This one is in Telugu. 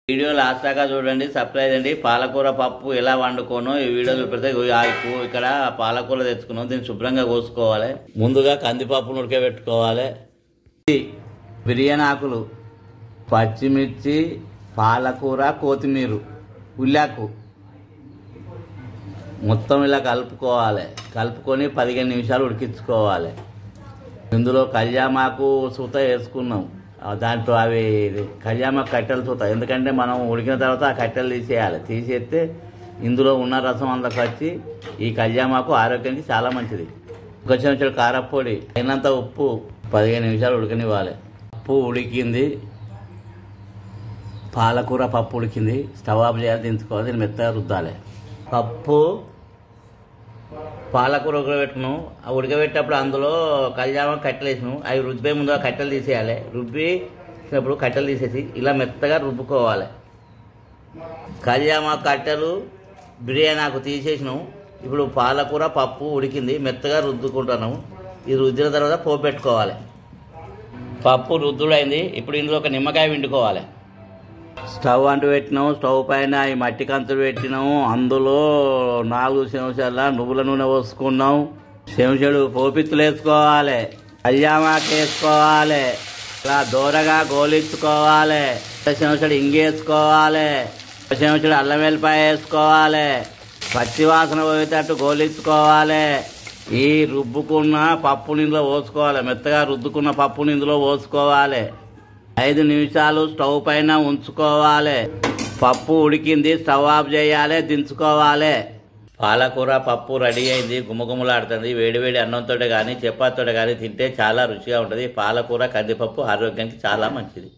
వీడియో లాస్ట్ దాకా చూడండి, సర్ప్రైజ్ అండి. పాలకూర పప్పు ఎలా వండుకోనో ఈ వీడియో చూపెడితే ఇక్కడ పాలకూర తెచ్చుకున్నాం. దీన్ని శుభ్రంగా కోసుకోవాలి. ముందుగా కందిపప్పును ఉడకబెట్టుకోవాలి. బిర్యానీ ఆకులు, పచ్చిమిర్చి, పాలకూర, కొత్తిమీర, ఉల్లాకు మొత్తం ఇలా కలుపుకోవాలి. కలుపుకొని 15 నిమిషాలు ఉడికించుకోవాలి. ఇందులో కళ్యామాకు సూత వేసుకున్నాం. దాంట్లో అవి కళ్యామాకు కట్టెలు సూత, ఎందుకంటే మనం ఉడికిన తర్వాత ఆ కట్టెలు తీసేయాలి. తీసేస్తే ఇందులో ఉన్న రసం అందులోకి వచ్చి ఈ కళ్యామాకు ఆరోగ్యానికి చాలా మంచిది. ఒక చెంచాడు కారపొడి, అయినంత ఉప్పు, 15 నిమిషాలు ఉడకనివ్వాలి. పప్పు ఉడికింది, పాలకూర పప్పు ఉడికింది. స్టవ్ ఆఫ్ చేయాలి, దించుకోవాలి. దీన్ని మెత్తగా రుద్దాలి. పప్పు పాలకూర ఉడకబెట్టుకున్నాం. ఆ ఉడకబెట్టేటప్పుడు అందులో కళ్యామాకు కట్టెలు వేసినాం. అవి రుబ్బే ముందు ఆ కట్టెలు తీసేయాలి. రుబ్బినప్పుడు కట్టెలు తీసేసి ఇలా మెత్తగా రుబ్బుకోవాలి. కళ్యామాకు కట్టెలు, బిర్యానీ ఆకు తీసేసినాం. ఇప్పుడు పాలకూర పప్పు ఉడికింది, మెత్తగా రుద్దుకుంటున్నాము. ఇది రుద్దిన తర్వాత పోపు పెట్టుకోవాలి. పప్పు రుద్దుడైంది. ఇప్పుడు ఇందులో ఒక నిమ్మకాయ పిండుకోవాలి. స్టవ్ అంటు పెట్టినాము. స్టవ్ పైన ఈ మట్టి కంచులు పెట్టినాము. అందులో 4 చెంచాల నువ్వుల నూనె పోసుకున్నాం. చెంచాడు పోపిత్తులు వేసుకోవాలి. కళ్యామాకు వేసుకోవాలి. ఇలా దూరగా గోలించుకోవాలి. చెంచాడు ఇంగేసుకోవాలి. చెంచాడు అల్లం వెల్లిపాయ వేసుకోవాలి. పచ్చివాసన పోయేటట్టు గోలించుకోవాలి. ఈ రుబ్బుకున్న పప్పుని ఇందులో పోసుకోవాలి. మెత్తగా రుద్దుకున్న పప్పుని ఇందులో పోసుకోవాలి. 5 నిమిషాలు స్టవ్ పైన ఉంచుకోవాలి. పప్పు ఉడికింది, స్టవ్ ఆఫ్ చేయాలి, దించుకోవాలి. పాలకూర పప్పు రెడీ అయింది, గుమగుమలాడుతుంది. వేడివేడి అన్నంతో కానీ చపాతీతో కానీ తింటే చాలా రుచిగా ఉంటుంది. పాలకూర కందిపప్పు ఆరోగ్యానికి చాలా మంచిది.